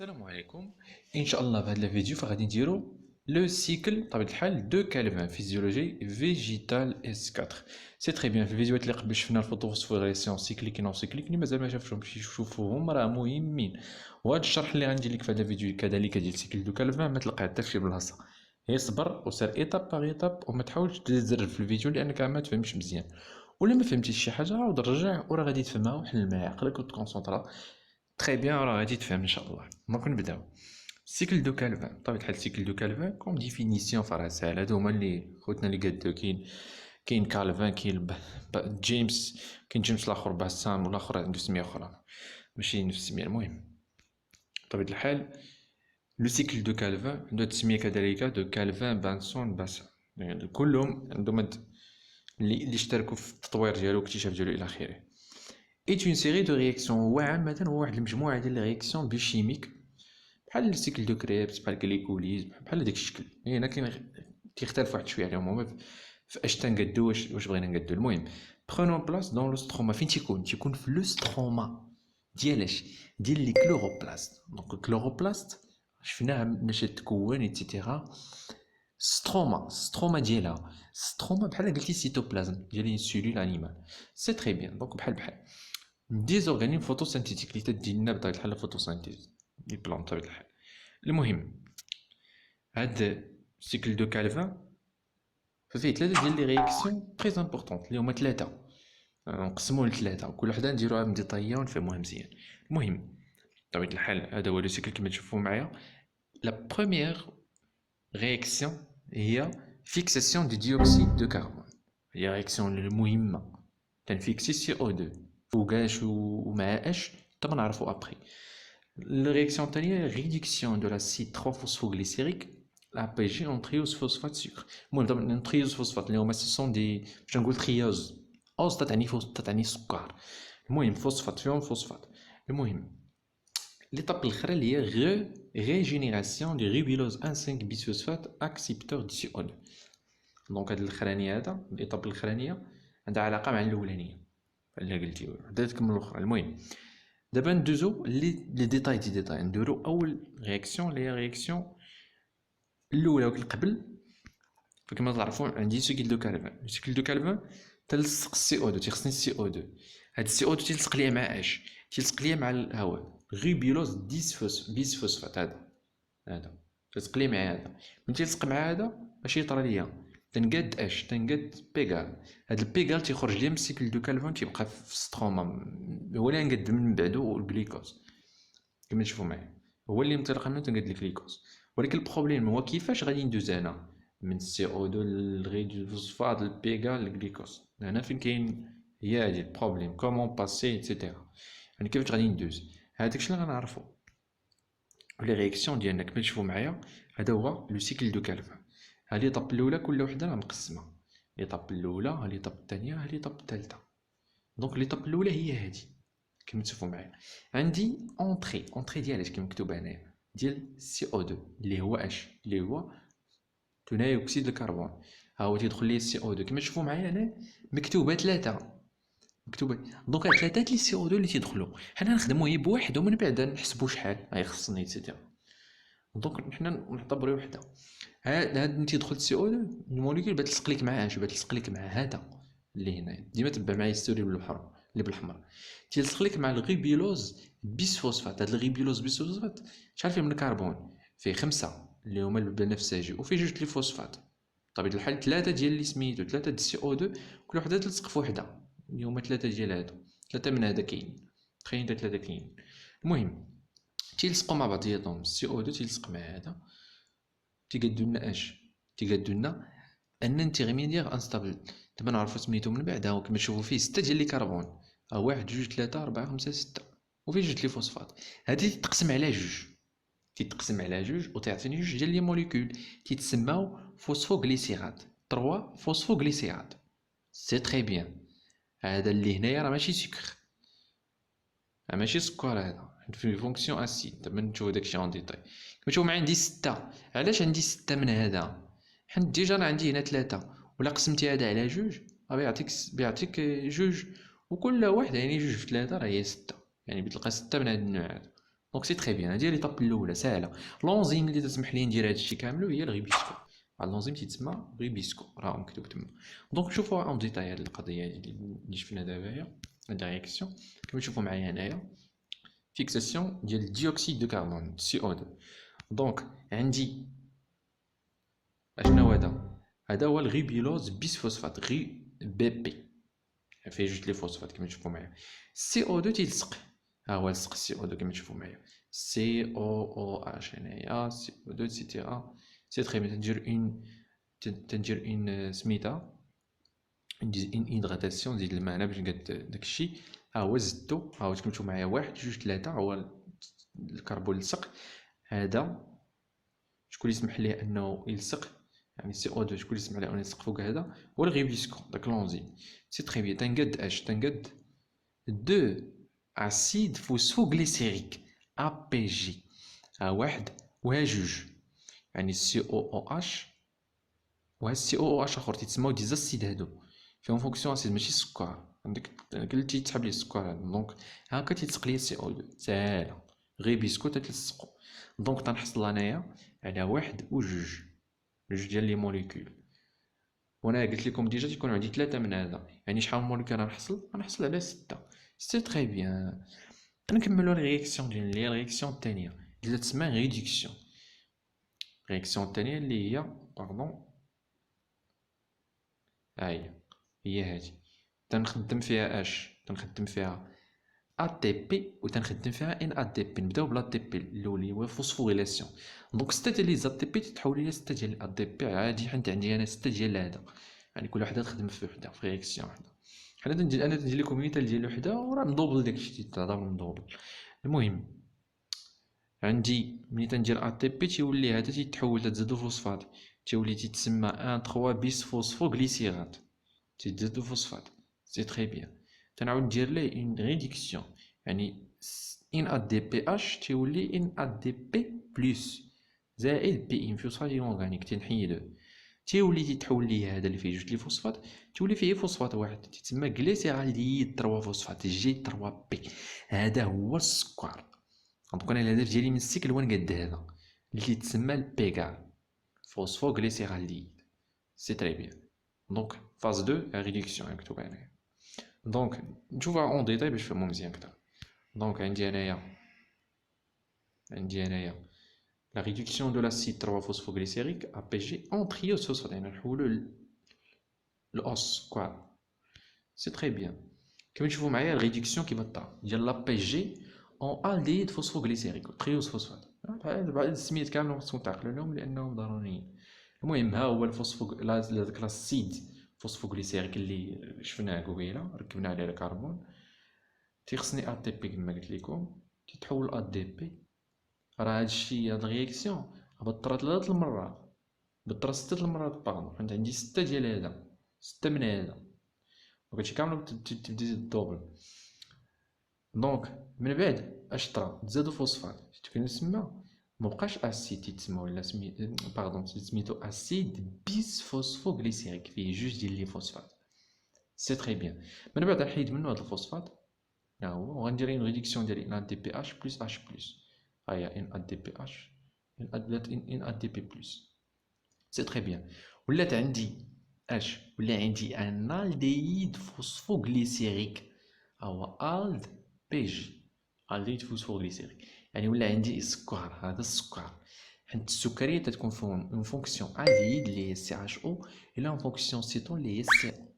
السلام عليكم. ان شاء الله في هذا الفيديو فغادي نديرو لو سيكل بطبيعه الحال دو كالفان فيزيولوجي فيجيتال اس 4. سي تري بيان. في الفيديوهات اللي قبل شفنا الفوتوفوسفوريسيون سيكليك نون سيكليك، اللي مازال ما شافهمش يشوفوهم راه مهمين. وهذا الشرح اللي غندير لك في هذا الفيديو كذلك ديال سيكل دو كالفان ما تلقاه حتى في شي بلاصه. هي صبر وسير ايتاب باغ ايتاب وما تحاولش تزرب في الفيديو لانك ما تفهمش مزيان. ولا ما فهمتيش شي حاجه عاود رجع وراه غادي تفهمها وحل معايا عقلك وتكونسونطرا. تري بيان راه غادي تفهم ان شاء الله. دونك نبداو. سيكل دو كالفان بطبيعة الحال سيكل دو كالفان كوم ديفينيسيون فراه ساهل. هادو هما اللي خوتنا اللي قادو. كاين كالفان، كاين جيمس، كاين جيمس الاخر باسام والاخر عنده سميه اخرى ماشي نفس السميه. المهم بطبيعة الحال لو سيكل دو كالفان عنده تسميه كذلك دو كالفان بانسون باسام، يعني كلهم عندهم اللي اشتركوا في التطوير ديالو واكتشاف ديالو الى اخره. ايت اون سيري دو رياكسيون، هو عامه هو واحد المجموعه ديال لي رياكسيون بيشيميك بحال السيكل دو كريبس، بحال الجليكوليز، بحال هذاك الشكل. هنا كاين تيختلف واحد شويه عليهم هما في اش تنقادو واش بغينا نقادو. المهم برونون بلاص دون لو ستروما. فين تيكون في لو ستروما ديال اش؟ ديال لي كلوروبلاست. دونك الكلوروبلاست شفناها باش تكون ايتترا. ستروما ديالها ستروما بحال قلتي سيتوبلازم ديال لي سيلول انيمال. سي تري بيان. دونك بحال دي زورغانيم فوتوسينثيتيك اللي تدينا بطبيعه الحال الفوتوسينثيز لي بلان بطبيعه الحال. المهم هاد السيكل دو كالفان فيه ثلاثه ديال لي رياكسيون تري امبورطونط اللي هما ثلاثه. نقسموه لثلاثه وكل وحده نديروها مديطايه ونفهموها مزيان. المهم بطبيعه الحال هذا هو لو سيكل كما تشوفوا معايا. لا بروميير رياكسيون هي فيكساسيون دي ديوكسيد دو كربون. هي رياكسيون المهمه تنفيكسي سي او 2 فوقاش ومع اش طبعا نعرفو ابري. الرياكسيون الثانيه ريدكسيون دو لاسيد 3 فوسفوغليسيريك APG en triose phosphate sucre. المهم طبعا triose phosphate اللي هما سون دي باش نقول تريوز اوز تتعني سكر. المهم فوسفات فيهم فوسفات. المهم ليطاب الاخرى اللي هي ريجينيراسيون دي ريبيلوز 1 5 بيسفوسفات اكسبتور دي سي او 2. دونك هاد الاخرانيه هذا ليطاب الاخرانيه عندها علاقه مع الاولانيه اللي قلتي بدا تكمل الاخرى. المهم دابا ندوزو لي ديتاي نديرو اول رياكسيون اللي هي رياكسيون الاولى قبل. فكما تعرفوا عندي سيكل دو كالفان. سيكل دو كالفان تلصق السي او 2 تيخصني السي او 2. هاد السي او 2 تلصق ليا مع اش؟ تلصق ليا مع الهواء غيبيلوز بيسفوسفات. هذا تلصق ليا مع هذا. من تلصق مع هذا اش يطرى ليا؟ تنقاد اش؟ تنقاد بيغال. هاد البيغال تيخرج ليا من السيكل دو كالفان تيبقى في ستروما هو اللي نقاد من بعدو الجليكوز كما تشوفوا معايا. هو اللي منطلق منه تنقاد الجليكوز. ولكن البروبليم هو كيفاش غادي ندوز انا من السي او 2 للفوسفات للبيغال للجليكوز. هنا فين كاين هي هادي البروبليم كومون باسي ايتترا. يعني كيفاش غادي ندوز هذاك الشيء اللي غنعرفو. لي رياكسيون ديالنا كما تشوفوا معايا هذا هو لو سيكل دو كالفان. هذه ليطاب الاولى كل وحده غنقسمها. ليطاب الاولى ليطاب الثانيه ليطاب الثالثه. دونك ليطاب الاولى هي هذه كما تشوفوا معايا. عندي اونطري ديال اش كما مكتوب هنايا ديال سي او 2 اللي هو اش؟ اللي هو ثاني اكسيد الكربون. ها هو تيدخل لي سي او 2 كما تشوفوا معايا هنا مكتوبه ثلاثه مكتوبه. دونك ثلاثه لي سي او 2 اللي تيدخلوا حنا نخدموا هي بواحد ومن بعد نحسبوا شحال غيخصني ايتترا. دونك حنا نعتبروا وحده. هاد تيدخل سي او 2 الموليكول بتلصق لك مع اش؟ بتلصق لك مع هذا اللي هنا. ديما تبع معايا ستوري بالبحر اللي بالاحمر. تيلصق لك مع الغيبيلوز بيسفوسفات. هاد الغيبيلوز بيسفوسفات شحال فيه من الكربون؟ فيه 5 اللي هما البنفسجي وفيه 2 لي فوسفات. بطبيعة الحال 3 ديال اللي سميتو 3 د سي او 2 كل وحده تلصق في وحده اللي هما 3 ديال هادو. 3 من هذا كاين تخيل 3 كاين. المهم تيلصقوا مع بعضياتهم. سي او 2 تيلصق مع هذا تيقادو لنا اش؟ تيقادو لنا ان انترميديير انستابل. دابا نعرفو سميتو من بعد. هاو كما تشوفوا فيه 6 ديال لي كربون. ها 1 2 3 4 5 6 وفيه 2 لي فوسفات. هادي تتقسم على جوج وتعطيني جوج ديال لي موليكول تيتسماو فوسفوغليسيرات. 3 فوسفوغليسيرات. سي تري بيان. هذا اللي هنايا راه ماشي سكر ماشي سكر. هذا في فونكسيون اسيد. دابا نشوفو داكشي اون ديتاي. كما تشوفوا معايا عندي 6. علاش عندي 6 من هذا؟ حيت ديجا انا عندي هنا 3 ولا قسمتي هذا على جوج بيعطيك جوج وكل واحد يعني جوج في 3 راه هي 6. يعني بتلقى 6 من هذا النوع هذا. دونك سي تري بيان. هادي ليطاب الاولى ساهله. لونزيم اللي تسمح لي ندير هادشي كامل هي الغيبيسكو. اللونزيم تيتسمى غيبيسكو راه مكتوب تما. دونك نشوفوها اون ديتاي هاد القضيه هادي اللي شفنا دابايا، هاد رياكسيون كما تشوفوا معايا هنايا. فيكساسيون ديال الديوكسيد دو كربون CO2. دونك عندي اشنو هو هذا؟ هذا هو الغيبيلوز بيسفوسفات، غي بي بي، فيه جوج لي فوسفات كما تشوفوا معايا. CO2 تيلصق، ها هو لصق CO2 كما تشوفوا معايا، COOH هنايا CO2 سيتيرا. سي تري بيان. تندير اون سميتها اون هيدراتاسيون، نزيد الماء هنا باش نقاد داكشي. ها هو زدتو، ها هو كما تشوفوا معايا واحد جوج ثلاثة، ها هو الكربون لصق. هذا شكون اللي يسمح ليه انه يلصق؟ يعني CO2 شكون اللي يسمح ليه انه يلصق فوق هذا؟ هو الغيبيسكو داك لونزيم. سي تري بيان. تنقاد اش؟ تنقاد دو اسيد فوسفوغليسيريك APG. ها واحد وها جوج، يعني COOH وها COOH اخر تيتسماو ديزاسيد. هادو فيهم فونكسيون اسيد ماشي السكر، عندك اللي تيتحب ليه السكر هذا. دونك هاكا تيتسق ليا CO2 ساهله، غير بيسكو تتلصقو. دونك تنحصل انايا على واحد وجوج، جوج ديال لي موليكول. وانا قلت لكم ديجا تيكون عندي ثلاثه من هذا، يعني شحال من موليكول غنحصل على سته. سي تري بيان. نكملوا الرياكسيون ديال الرياكسيون الثانيه اللي تسمى ريدكسيون. الرياكسيون الثانيه اللي هي باردون، هي هادي. تنخدم فيها تنخدم فيها ATP و تنخدم فيها NADP. نبداو بلا ATP الاول هو فوسفوريلاسيون. دونك 6 ديال لي زاتيبي تتحول ليا 6 ديال ADP عادي، حيت عندي انا 6 ديال هذا، يعني كل وحده تخدم في وحده في رياكسيون وحده. حنا تندير لكم مثال ديال وحده وراه مدوبل داكشي، تهضر مدوبل. المهم عندي ملي تندير ATP تيولي هذا تيتحول تتزادو فوسفات، تيولي تيتسمى 1 3 بيس فوسفوغليسيرات، تيتزادو فوسفات. سي تري بيان. تنعاود ندير ليه اون ريدكسيون، يعني ان ADPH تيولي ان ADP بلس زائد بي ان فوسفات اورغانيك، تنحيدو تيولي تيتحول ليه هذا اللي فيه جوج لي فوسفات، تولي فيه فوسفات واحد تيتسمى غليسيرالديد 3 فوسفات جي 3 بي. هذا هو السكر. دونك انا الهدف ديالي من السيكل هو نقاد هذا اللي تيتسمى البيغا فوسفوغليسيرالديد. سي تري بيان. دونك فاز 2 ريدكسيون مكتوبه هنايا. دونك نشوفها اون ديتاي باش نفهمو مزيان اكثر. دونك عندي هنايا لا ريدكسيون دو لاسيد 3 فوسفوغليسيريك APG en triosphosphate، يعني نحولو لأس كوع. سي تري بيان. كما تشوفوا معايا الريدكسيون كيما طرا ديال APG en aldéhyde فوسفوغليسيريك تريوسفوسفات. بعد السميات كامل خصكم تعقلوا لهم لانهم ضروريين. المهم ها هو داك لاسيد فوسفوغليسيريك اللي شفناه قبيله ركبنا عليه الكربون، تيخصني ATP كما قلت لكم تيتحول ADP. راه هادشي هاد الرياكسيون بطرا 3 المرات، بطرا 6 المرات باردون، حيت عندي 6 ديال هذا 6 من هذا، وهادشي كامل تبدا الدوبل. دونك من بعد اش طرا تزادو فوسفات كنسمى مبقاش اسيد تيتسمى ولا باردون سميتو اسيد بيس فوسفوغليسيريك فيه جوج ديال لي فوسفات. سي تري بيان. من بعد نحيد منو هاد الفوسفات، ها هو وغندير اون ريدكسيون ديال ان دي بي اش بلس اش بلس. هيا ان دي بي اش ان دي بي بلس. سي تري بيان. ولات عندي ولا عندي ان الديد فوسفوغليسيريك، هو الد بي جي، الديد فوسفوغليسيريك. يعني ولا عندي السكر، هذا السكر، حيت السكريه تتكون اون فونكسيون الديد اللي هي سي اش او، الا اون فونكسيون سيتون اللي هي سي او.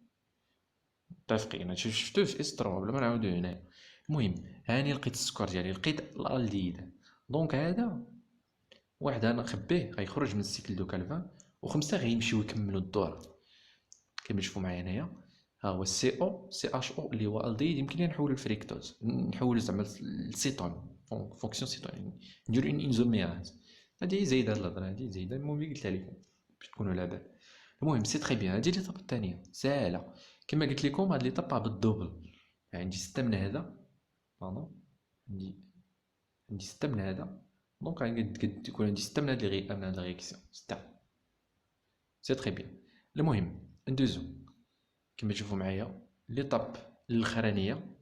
متفقين؟ هادشي شفتوه في اس 3 بلا ما نعاودو هنايا. المهم هاني لقيت السكر ديالي، لقيت الالديد. دونك هذا واحد انا نخبيه غيخرج من السيكل دو كالفان، وخمسه غيمشيو يكملوا الدور كما تشوفوا معايا هنايا. ها هو سي او سي اش او اللي هو الديد، يمكن لي نحولو للفريكتوز، نحولو زعما للسيتون، فونكسيون سيتون، يعني نديرو اون انزوميراز. هادي زايده هاد الهضره، هادي زايده، المهم اللي قلتها لكم باش تكونوا على بال. المهم سي تري بيان. هادي ليطاب الثانيه ساهله كما قلت لكم، هاد ليطاب بالدوبل. عندي 6 من هذا، باردون، عندي 6 من هذا، دونك قد يكون عندي 6 من هاد الرياكسيون 6. سي تري بيان. المهم ندوزو كما تشوفوا معايا ليطاب الاخرانيه،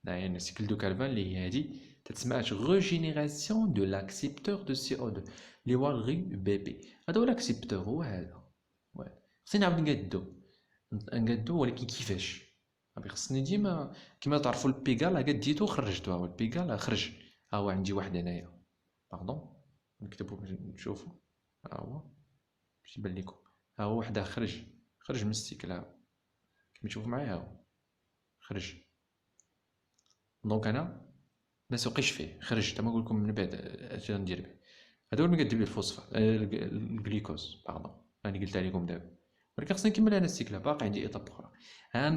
يعني سيكل دو كالفان اللي هي هادي، تتسمعش ريجينيراسيون دو لاكسيبتور دو سي او 2 اللي هو الغي بي بي. هذا هو لاكسيبتور، هو هذا. خصني نعاود نقادو ولكن كيفاش؟ خصني ديما كيما تعرفوا البيغال قد ديتو خرجتو. هو البيغال خرج. ها هو عندي واحد هنايا، باردون نكتبو باش نشوفو. ها هو باش يبان لكم. ها هو وحده خرج من السيكل. ها كيما تشوفوا معايا، ها هو خرج. دونك انا ما سوقيش فيه، خرج. تما نقول لكم من بعد اش غندير به. هذا هو اللي كندير به الفوسفات، الجليكوز، باردون راني قلت لكم دابا. ولكن خصني نكمل انا السيكل، باقي عندي ايطاب اخرى.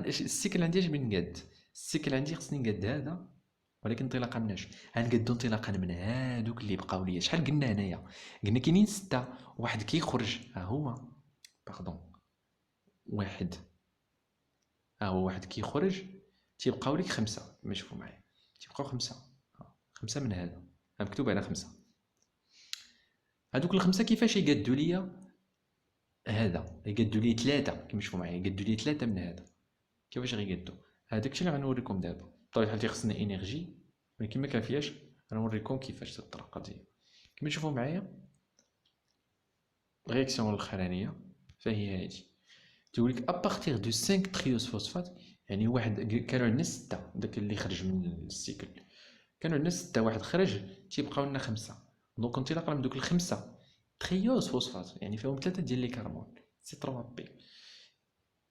السيكل عندي اش بين نقاد؟ السيكل عندي خصني نقاد هذا، ولكن انطلاقا مناش غنقادو انطلاقا من هادوك اللي بقاو ليا. شحال قلنا هنايا؟ قلنا كاينين 6، واحد كيخرج. ها هو، باردون، واحد. ها هو واحد كيخرج، تيبقاو لك 5. كما تشوفوا معايا تيبقاو 5. 5 من هذا، مكتوب هنا 5. هادوك ال5 كيفاش يقادوا ليا؟ هذا يقادوا لي 3. كما تشوفوا معايا يقادوا لي 3 من هذا. كيفاش غيقادوا؟ هذاك الشيء اللي غنوريكم دابا. بطبيعه الحال تيخصنا انرجي، ولكن ما كافياش. غنوريكم كيفاش تطرق القضيه. كما تشوفوا معايا الرياكسيون الاخرانيه فهي هذه. تقول لك ابارتيغ دو 5 تريوس فوسفات، يعني واحد كانوا عندنا 6 داك اللي خرج من السيكل. كانوا عندنا 6، واحد خرج، تيبقاو لنا 5. دونك انطلاقا من دوك ال5 تريوس فوسفات، يعني فيهم 3 ديال لي كربون، سي 3 بي.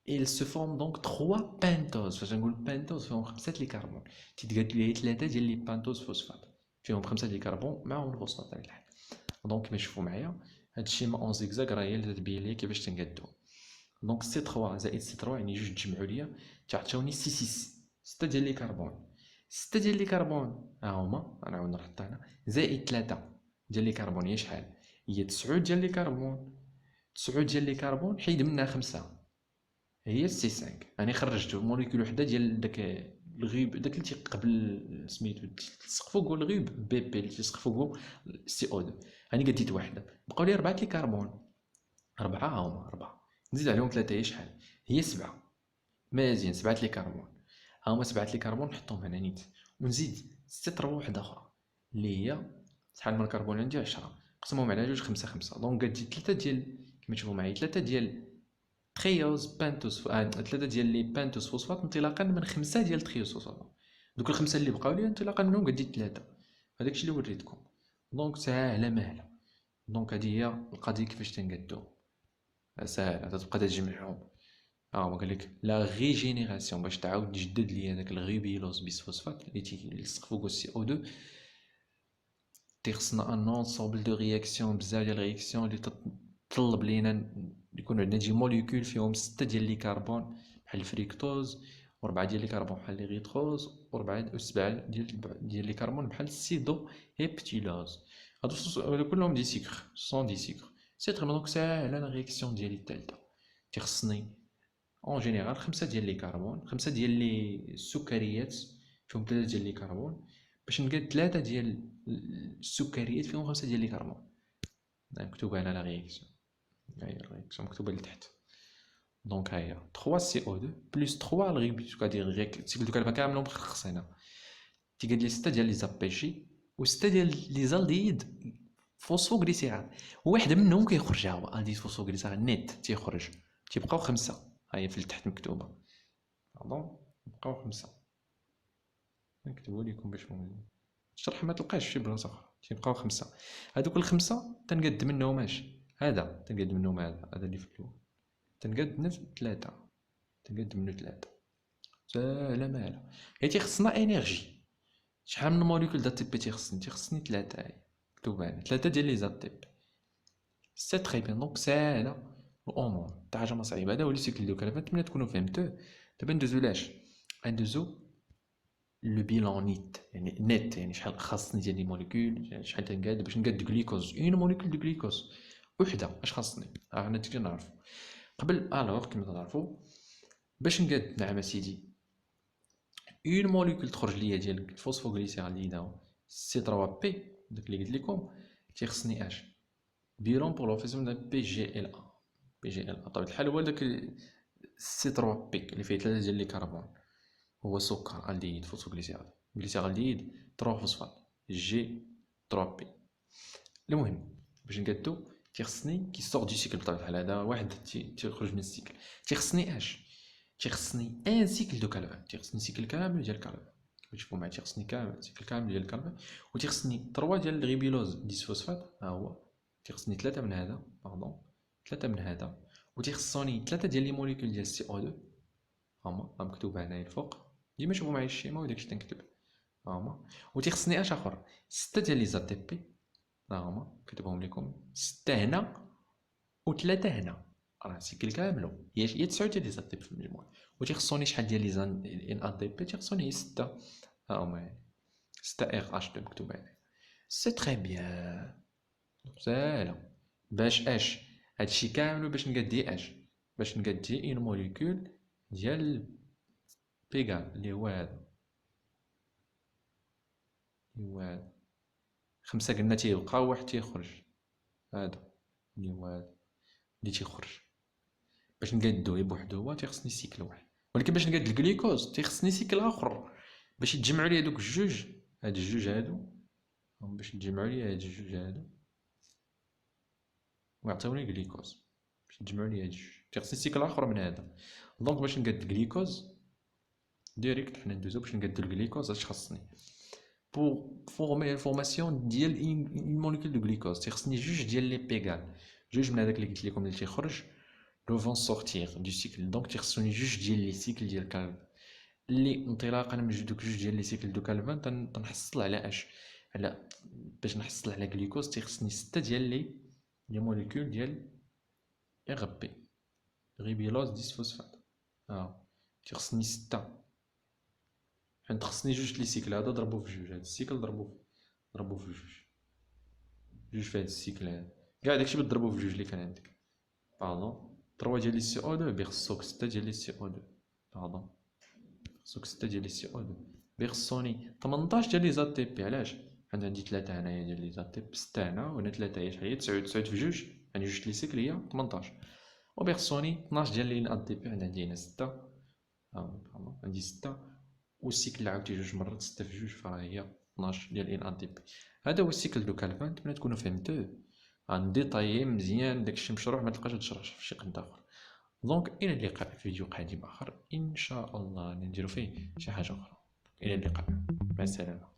il se forme donc 3 بانتوز. فاش نقول بانتوز فيهم 5 لي كربون، تيتقاد لي 3 ديال لي بانتوز فوسفات فيهم 5 ديال الكربون معاهم الفوسفات تاع الحال. دونك كما تشوفوا معايا هاد الشيما اون زيكزاك راه هي اللي تبين لي كيفاش تنقادو. دونك سي 3 زائد سي 3 يعني جوج تجمعوا ليا تعطيوني سي 6. 6 ديال لي كربون، 6 ديال لي كربون ها هما. نعاود نحط هنا زائد 3 ديال لي كربون هي شحال؟ هي 9 ديال لي كربون. 9 ديال لي كربون حيد منها 5 هي سي 5. يعني خرجت موليكول وحده ديال داك الغيب، داك اللي تيقبل سميتو تلصق فوقو الغيب بي بي اللي تلصق فوقو سي او 2. هاني قديت واحده، بقاو لي 4 لي كربون. 4 ها هما 4، نزيد عليهم 3 هي شحال؟ هي 7. مزيان 7 لي كربون. ها هما 7 لي كربون نحطهم هنا نيت، ونزيد 6 تروح وحده اخرى اللي هي شحال من الكربون عندي؟ 10. قسمهم على جوج 5 5. دونك غتجي 3 ديال كما تشوفوا معايا 3 ديال تريوز بانتوس 3 ديال لي بانتوس فوسفات انطلاقا من 5 ديال تريوز فوسفات. دوك الخمسه اللي بقاو لي انطلاقا منهم قديت 3. هذاك الشيء اللي وريتكم. دونك ساهله ماهله. دونك هذه هي القضيه كيفاش تنقادو. ساهله تبقى تجمعهم. هو قال لك لا ريجينيراسيون باش تعاود تجدد لي هذاك الغيبيلوز بيسفوسفات اللي تيلصق فوقو سي او 2. تيخصنا ان انسومبل دو رياكسيون، بزاف ديال الرياكسيون اللي تطلب لينا يكون عندنا دي موليكول فيهم 6 ديال لي كربون بحال الفريكتوز، و4 ديال لي كربون بحال لي غيتروز، و4 و7 ديال لي كربون بحال السيدو هيبتيلوز. هادو كلهم دي سيكر، سون دي سيكر. سي تري دونك ساهله لا رياكسيون ديالي الثالثه. تيخصني اون جينيرال 5 ديال لي كربون، 5 ديال لي السكريات فيهم 3 ديال لي كربون، باش نلقى 3 ديال السكريات فيهم 5 ديال لي كربون. مكتوبه هنا لا رياكسيون، هاهي الرياكسيون مكتوبه لتحت. دونك هاهي 3 سي او 2 بلس 3 الغيبي، كادير السيكل دو كالفان كاملهم مخصص هنا. تيقاد لي 6 ديال لي زابيشي و 6 ديال لي زالديد فوسفوغليسيرات، واحد منهم كيخرج. ها هو الديد فوسفوغليسيرات نيت تيخرج، تيبقاو 5. هاهي في التحت مكتوبه. باردون بقاو 5. نكتبو ليكم باش الشرح ما تلقاش في بلاصه اخرى. تيبقاو 5. هادوك الخمسه تنقد منهم اش؟ هذا تنقد منهم هذا اللي في الاول تنقد منه 3. تنقد منه 3. ساهله ماهله. هي تيخصنا انرجي. شحال من موليكول دات تيب تيخصني 3. هاي مكتوبه هنا 3 ديال لي زاتيب. سي تري بيان. دونك ساهله الامور تاع حاجه ما صعيبه. هذا هو لي سيكل دو كالفان. نتمنى تكونوا فهمتوه. دابا ندوزو لاش؟ ندوزو لو بيلون نيت، يعني نت، يعني شحال خاصني ديال لي موليكول، شحال تنقاد باش نقاد غليكوز. اون موليكول دو غليكوز وحده اش خاصني؟ حنا تقدر نعرفو قبل. الوغ كما تعرفوا باش نقاد نعم سيدي اون موليكول تخرج ليا ديال الفوسفوغليسيرال اللي داو سي 3 بي داك اللي قلت لكم، تيخصني اش؟ بيلون بور لوفيسيون دو بي جي ال ا. بي جي ال ا بطبيعه الحال هو داك سي 3 بي اللي فيه 3 ديال لي كربون، هو سكر الديد فوسفوغليسيرال، غليسيرالديد 3 فوسفات. جي 3 بي. المهم باش نقادو تيخصني كي سور دو سيكل بطبيعة الحال، هذا واحد تيخرج من السيكل، تيخصني تيخصني ان سيكل دو كالفان، تيخصني سيكل كامل ديال كالفان كيما تشوفوا معايا، تيخصني كامل سيكل كامل ديال كالفان، وتيخصني 3 ديال الغيبيلوز ديسفوسفات، ها هو تيخصني 3 من هذا، باردون 3 من هذا، وتيخصوني 3 ديال لي موليكول ديال سي او 2 هما مكتوبه هنايا الفوق، ديما شوفوا معايا الشيما وداكشي تنكتب هما، وتيخصني اش اخر 6 ديال لي زا تي بي، ها هما كتبهم لكم 6 هنا و3 هنا، راه سيكل كاملو هي 9 ديال لي زا تي بي في المجموع، وتيخصوني شحال ديال لي زان ان ا تي بي، تيخصوني 6 ها هما 6 ار اش دو مكتوبه هنا. سي تري بيان ساهله باش اش هادشي كامل باش نقادي اش، باش نقادي ان موليكول ديال بيغال اللي هو هذا، اللي هو هذا 5 قلنا تيبقى واحد تيخرج، هذا اللي هو هذا اللي تيخرج. باش نقادوه بوحدو هو تيخصني سيكل واحد، ولكن باش نقاد الجليكوز تيخصني سيكل اخر باش يتجمعوا لي هذوك الجوج، هاد الجوج هادو باش يتجمعوا لي هاد الجوج هادو ويعطيوني الجليكوز، باش يتجمعوا لي هاد الجوج تيخصني سيكل اخر من هذا. دونك باش نقاد الجليكوز ديريكت حنا ندوزو باش نقادو الجليكوز اش خصني pour former الفورماسيون ديال اون موليكول دو غليكوز تيخصني جوج ديال لي بيغال، جوج من هذاك اللي قلت لكم اللي تيخرج لو فون سورتير دو سيكل، دونك تيخصوني جوج ديال لي سيكل ديال كالفان اللي انطلاقا من دوك جوج ديال لي سيكل دو كالفان تنحصل على اش، على باش نحصل على غليكوز تيخصني 6 ديال لي موليكول ديال ار بي غيبيلوز ديسفوسفات، تيخصني 6 حيت خصني جوج لي سيكل هذا ضربو في جوج، هاد السيكل ضربو في جوج في هاد السيكل هذا كاع داكشي بتضربو في جوج اللي كان عندك، باردون 3 ديال لي سي او 2 بيخصوك 6 ديال لي سي او 2، باردون خصوك 6 ديال لي سي او 2 بيخصوني 18 ديال لي زا تي بي، علاش حيت عندي 3 هنايا ديال لي زا تي بي، 6 هنا وهنا 3 هي شحال هي 9 9 في جوج يعني جوج لي سيكل هي 18، وبيخصوني 12 ديال لي ان تي بي عندي هنا 6 عندي 6 والسيكل اللي عاوتاني جوج مرات 6 في جوج فراه هي 12 ديال ان تي بي. هذا هو السيكل دو كالفان، نتمنى تكونوا فهمتوه، غنديطايي مزيان داكشي مشروح ما تلقاش تشرح في شي قد اخر. دونك الى اللقاء في فيديو قادم اخر ان شاء الله نديرو فيه شي حاجه اخرى. الى اللقاء، مع السلامه.